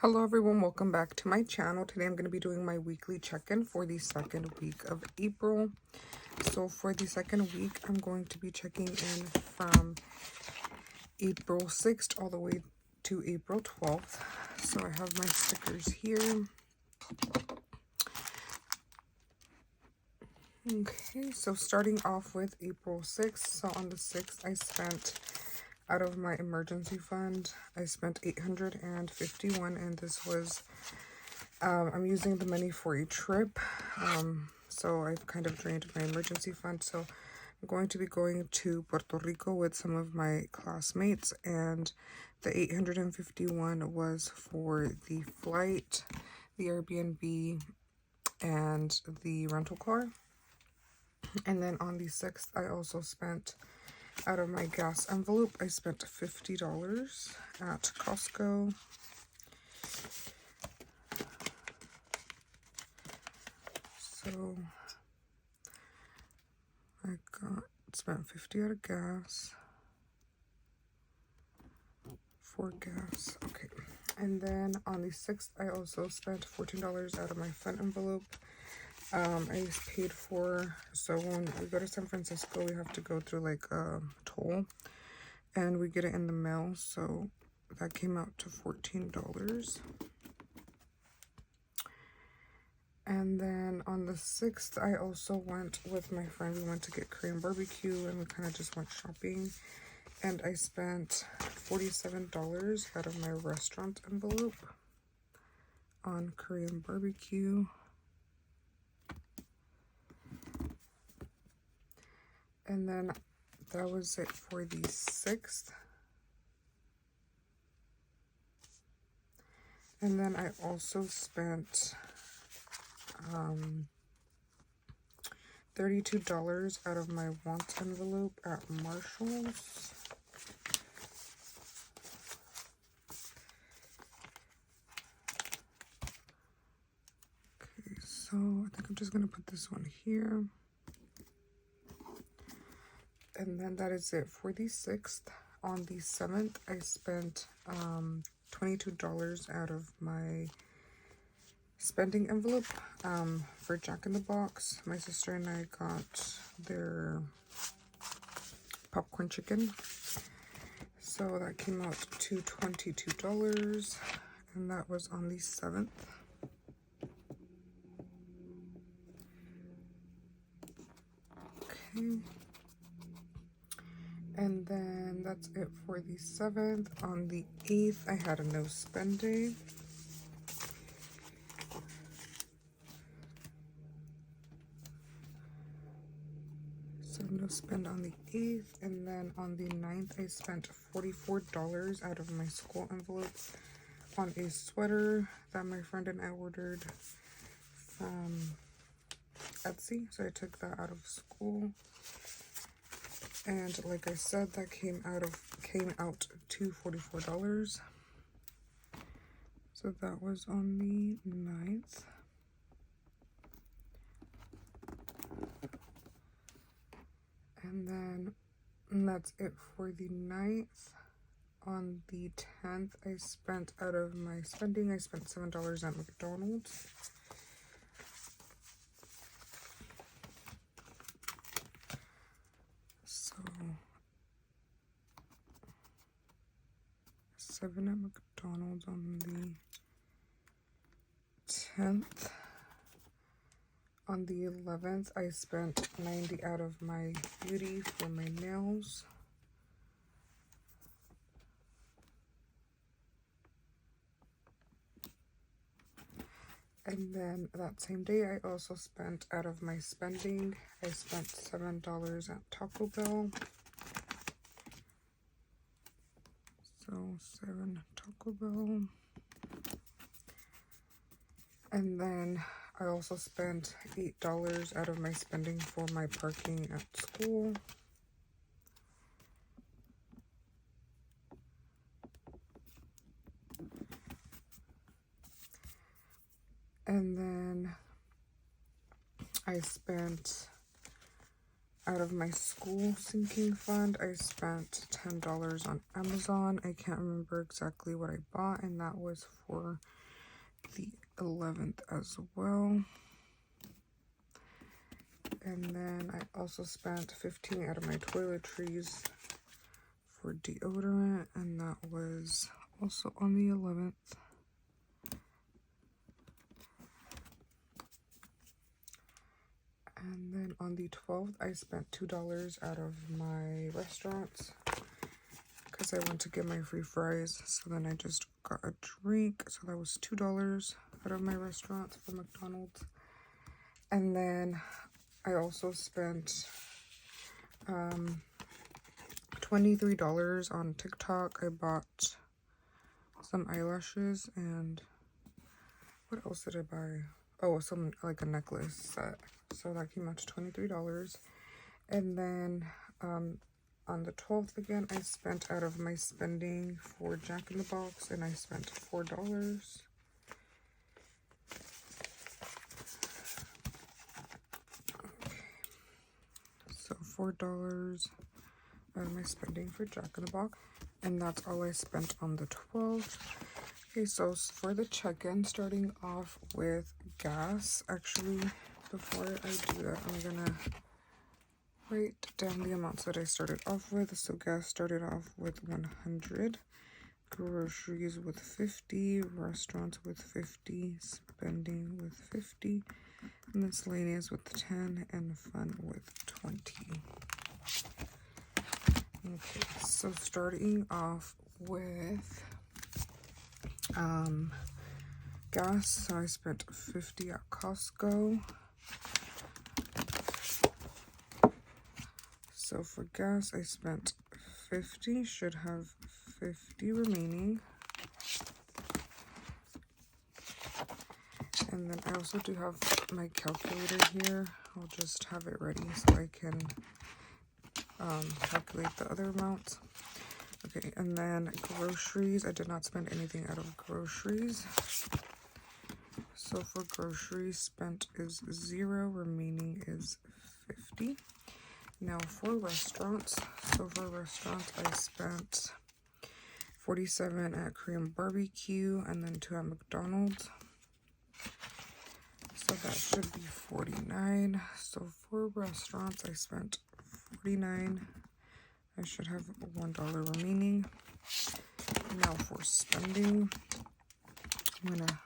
Hello everyone, welcome back to my channel. Today I'm going to be doing my weekly check-in for the second week of April. So for the second week, I'm going to be checking in from April 6th all the way to April 12th. So I have my stickers here. Okay, so starting off with April 6th. So on the 6th, I spent out of my emergency fund, I spent $851, and this was I'm using the money for a trip, so I've kind of drained my emergency fund. So I'm going to be going to Puerto Rico with some of my classmates, and the 851 was for the flight, the Airbnb, and the rental car. And then on the 6th, I also spent out of my gas envelope, I spent $50 at Costco. So I spent 50 out of gas for gas. Okay. And then on the 6th, I also spent $14 out of my fun envelope. I paid for, so when we go to San Francisco, we have to go through like a toll, and we get it in the mail, so that came out to $14. And then on the 6th, I also went with my friend. We went to get Korean barbecue, and we kind of just went shopping. And I spent $47 out of my restaurant envelope on Korean barbecue. And then that was it for the 6th. And then I also spent $32 out of my wants envelope at Marshall's. Okay, so I think I'm just going to put this one here. And then that is it for the 6th. On the 7th, I spent $22 out of my spending envelope for Jack in the Box. My sister and I got their popcorn chicken. So that came out to $22, and that was on the 7th. Okay. And then that's it for the 7th. On the 8th, I had a no spend day. So no spend on the 8th. And then on the 9th, I spent $44 out of my school envelope on a sweater that my friend and I ordered from Etsy. So I took that out of school. And like I said, that came out to $44. So that was on the 9th. And then that's it for the 9th. On the 10th, I spent out of my spending, I spent $7 at McDonald's. So 7 at McDonald's on the 10th. On the 11th, I spent $90 out of my beauty for my nails. And then that same day, I also spent out of my spending, I spent $7 at Taco Bell. So 7 Taco Bell. And then I also spent $8 out of my spending for my parking at school. And then I spent out of my school sinking fund, I spent $10 on Amazon. I can't remember exactly what I bought, and that was for the 11th as well. And then I also spent $15 out of my toiletries for deodorant, and that was also on the 11th. And then on the 12th, I spent $2 out of my restaurants because I went to get my free fries. So then I just got a drink. So that was $2 out of my restaurants for McDonald's. And then I also spent $23 on TikTok. I bought some eyelashes and what else did I buy? Oh, some like a necklace set. So that came out to $23. And then on the 12th again, I spent out of my spending for Jack in the Box, and I spent $4. So $4 out of my spending for Jack in the Box, and that's all I spent on the 12th. Okay, so for the check-in, starting off with gas. Actually, before I do that, I'm gonna write down the amounts that I started off with. So gas started off with 100, groceries with 50, restaurants with 50, spending with 50, miscellaneous with 10, and fun with 20. Okay, so starting off with gas, so I spent 50 at Costco. So for gas, I spent 50, should have 50 remaining. And then I also do have my calculator here. I'll just have it ready so I can calculate the other amounts. Okay, and then groceries, I did not spend anything out of groceries. So for groceries, spent is 0, remaining is 50. Now for restaurants, so for restaurants, I spent 47 at Korean barbecue and then 2 at McDonald's. So that should be 49. So for restaurants, I spent 49. I should have $1 remaining. Now for spending, I'm gonna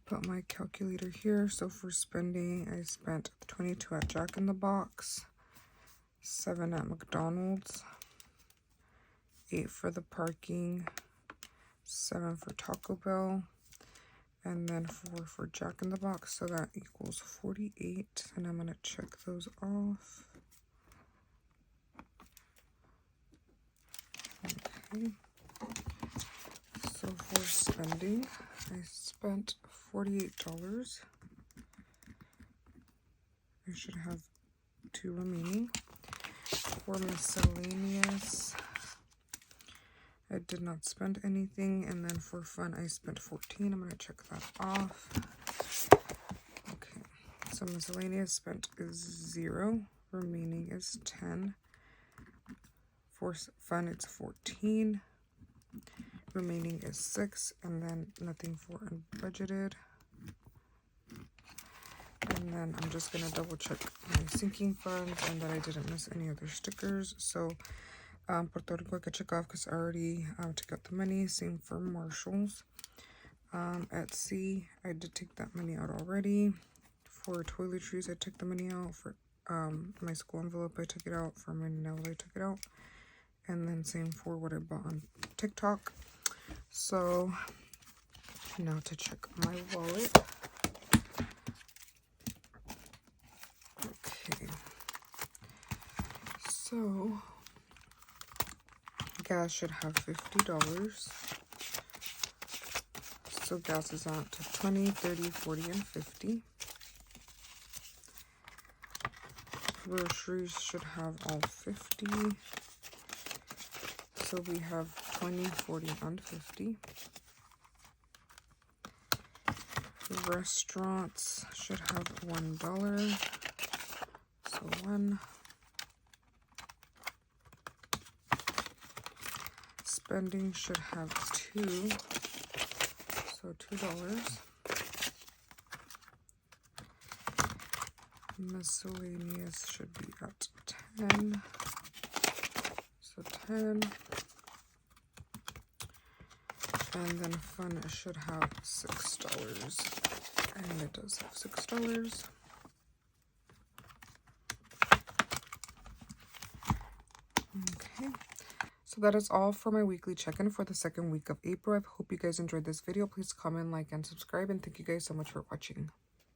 put my calculator here. So for spending, I spent 22 at Jack in the Box, 7 at McDonald's, 8 for the parking, 7 for Taco Bell, and then 4 for Jack in the Box. So that equals 48. And I'm gonna check those off. Okay. So for spending, I spent $48. I should have 2 remaining. For miscellaneous, I did not spend anything. And then for fun, I spent 14. I'm going to check that off. Okay, so miscellaneous spent is 0. Remaining is 10. For fun, it's 14. Remaining is 6. And then nothing for unbudgeted. And then I'm just going to double check my sinking funds and that I didn't miss any other stickers. So Puerto Rico I could check off because I already took out the money. Same for Marshalls. Etsy, I did take that money out already. For toiletries, I took the money out. For my school envelope, I took it out. For my nails, I took it out. And then same for what I bought on TikTok. So now to check my wallet. Okay, so gas should have $50. So gas is out to 20, 30, 40, and 50. Groceries should have all 50. So we have 20, 40, and 50. Restaurants should have $1. So 1, spending should have 2, so $2. Miscellaneous should be at 10, so 10. And then fun should have $6, and it does have $6. Okay, so that is all for my weekly check-in for the second week of April. I hope you guys enjoyed this video. Please comment, like, and subscribe, and thank you guys so much for watching.